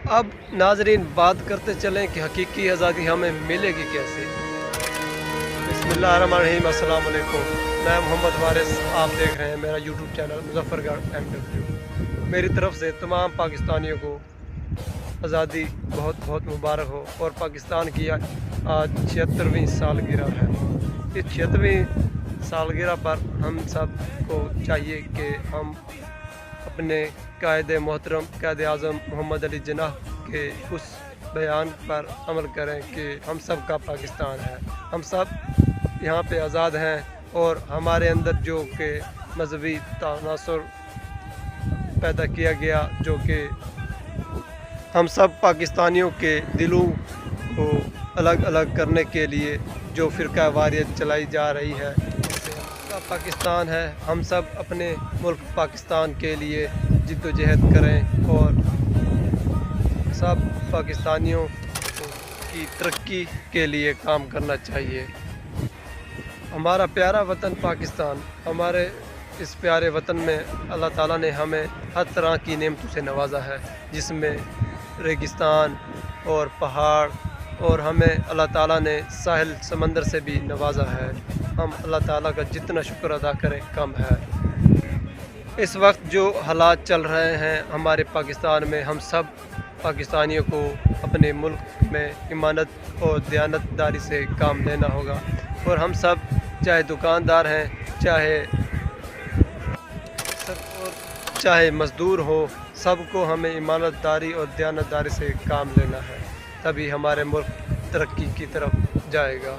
अब नाजरीन बात करते चलें कि हकीकी आज़ादी हमें मिलेगी कैसे। बिस्मिल्लाहिर्रहमानिर्रहीम, अस्सलाम वालेकुम। मैं मोहम्मद वारिस, आप देख रहे हैं मेरा यूट्यूब चैनल मुज़फ़्फ़रगढ़ MW। मेरी तरफ से तमाम पाकिस्तानियों को आज़ादी बहुत बहुत मुबारक हो। और पाकिस्तान की आज 76वीं सालगिरह है। इस 76वीं सालगिरह पर हम सब को चाहिए कि हम अपने कायदे मोहतरम कायद-ए-आज़म मोहम्मद अली जिन्नाह के उस बयान पर अमल करें कि हम सब का पाकिस्तान है, हम सब यहाँ पे आज़ाद हैं। और हमारे अंदर जो कि मजहबी तनासुर पैदा किया गया, जो कि हम सब पाकिस्तानियों के दिलों को अलग अलग करने के लिए जो फ़िरका वारियत चलाई जा रही है, इससे पाकिस्तान है। हम सब अपने मुल्क पाकिस्तान के लिए जिद्दोजहद करें और सब पाकिस्तानियों की तरक्की के लिए काम करना चाहिए। हमारा प्यारा वतन पाकिस्तान, हमारे इस प्यारे वतन में अल्लाह ताला ने हमें हर तरह की नेमतों से नवाजा है, जिसमें रेगिस्तान और पहाड़, और हमें अल्लाह ताला ने साहिल समंदर से भी नवाजा है। हम अल्लाह ताला का जितना शुक्र अदा करें कम है। इस वक्त जो हालात चल रहे हैं हमारे पाकिस्तान में, हम सब पाकिस्तानियों को अपने मुल्क में ईमानत और दयानतदारी से काम लेना होगा। और हम सब चाहे दुकानदार हैं, चाहे मज़दूर हो, सबको हमें ईमानतदारी और दयानतदारी से काम लेना है, तभी हमारे मुल्क तरक्की की तरफ जाएगा।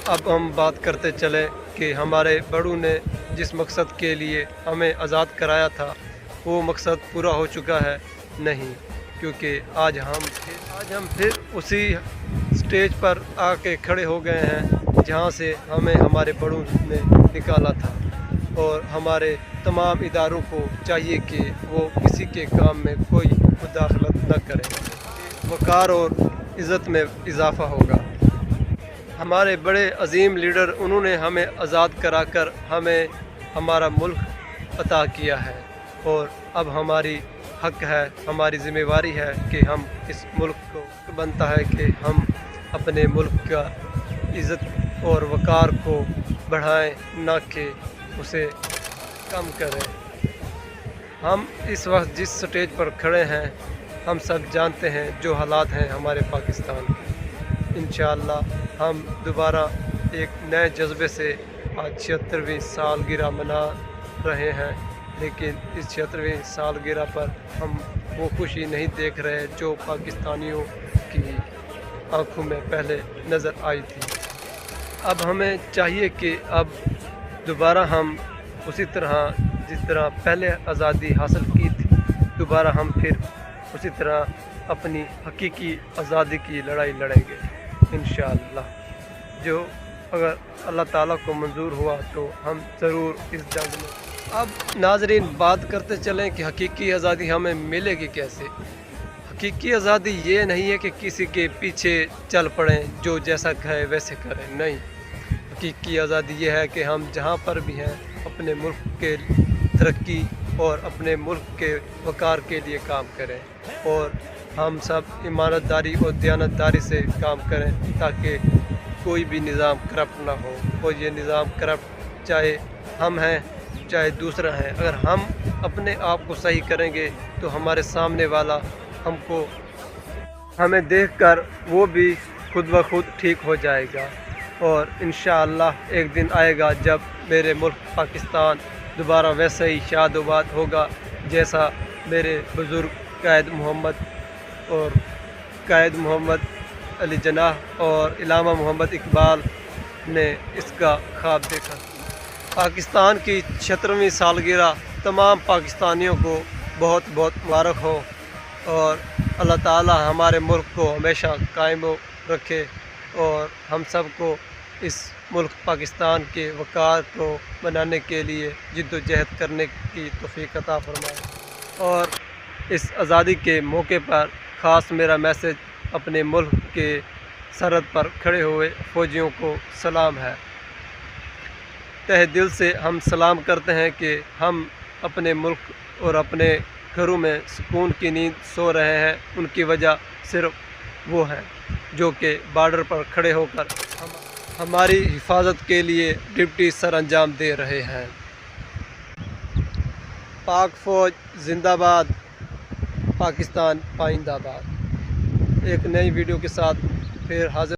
अब हम बात करते चले कि हमारे बड़ों ने जिस मकसद के लिए हमें आज़ाद कराया था, वो मकसद पूरा हो चुका है? नहीं, क्योंकि आज हम फिर उसी स्टेज पर आके खड़े हो गए हैं जहाँ से हमें हमारे बड़ों ने निकाला था। और हमारे तमाम इदारों को चाहिए कि वो किसी के काम में कोई मुदाखलत न करें। वक़ार और इज़्ज़त में इजाफ़ा होगा। हमारे बड़े अजीम लीडर, उन्होंने हमें आज़ाद कराकर हमें हमारा मुल्क अता किया है। और अब हमारी हक है, हमारी ज़िम्मेवारी है कि हम इस मुल्क को बनता है कि हम अपने मुल्क का इज़्ज़त और वक़ार को बढ़ाएं, ना कि उसे कम करें। हम इस वक्त जिस स्टेज पर खड़े हैं, हम सब जानते हैं जो हालात हैं हमारे पाकिस्तान के। इंशाअल्लाह हम दोबारा एक नए जज्बे से आज 76वीं सालगिरह मना रहे हैं। लेकिन इस 76वीं सालगिरह पर हम वो खुशी नहीं देख रहे जो पाकिस्तानियों की आंखों में पहले नज़र आई थी। अब हमें चाहिए कि अब दोबारा हम उसी तरह जिस तरह पहले आज़ादी हासिल की थी, दोबारा हम फिर उसी तरह अपनी हकीकी आज़ादी की लड़ाई लड़ेंगे इंशाअल्लाह। जो अगर अल्लाह ताला को मंजूर हुआ तो हम ज़रूर इस जंग में। अब नाजरीन बात करते चलें कि हकीकी आज़ादी हमें मिलेगी कैसे। हकीकी आज़ादी ये नहीं है कि किसी के पीछे चल पड़ें, जो जैसा कहे वैसे करें, नहीं। हकीकी आज़ादी ये है कि हम जहाँ पर भी हैं अपने मुल्क के तरक्की और अपने मुल्क के वक़ार के लिए काम करें। और हम सब ईमानतदारी और दयानतदारी से काम करें, ताकि कोई भी निज़ाम करप्ट ना हो। और ये निज़ाम करप्ट चाहे हम हैं चाहे दूसरा है, अगर हम अपने आप को सही करेंगे तो हमारे सामने वाला हमें देखकर वो भी खुद ब खुद ठीक हो जाएगा। और इंशाअल्लाह एक दिन आएगा जब मेरे मुल्क पाकिस्तान दोबारा वैसे ही शादोबाद होगा, जैसा मेरे बुज़ुर्ग कायद मोहम्मद अली जिन्नाह और इलामा मोहम्मद इकबाल ने इसका ख्वाब देखा। पाकिस्तान की 76वीं सालगिरह तमाम पाकिस्तानियों को बहुत बहुत मुबारक हो। और अल्लाह ताला हमारे मुल्क को हमेशा कायम रखे और हम सब को इस मुल्क पाकिस्तान के वक़ार को बनाने के लिए जिद्दोजहद करने की तौफ़ीक़ अता फरमाए। और इस आज़ादी के मौके पर ख़ास मेरा मैसेज अपने मुल्क के सरहद पर खड़े हुए फ़ौजियों को सलाम है। तहे दिल से हम सलाम करते हैं कि हम अपने मुल्क और अपने گھروں میں سکون کی نیند سو رہے ہیں، ان کی وجہ صرف وہ ہیں جو کہ بارڈر پر کھڑے ہو کر ہماری حفاظت کے لیے ڈیوٹی سر انجام دے رہے ہیں۔ پاک فوج زندہ باد، پاکستان پائندہ باد۔ ایک نئی ویڈیو کے ساتھ پھر حاضر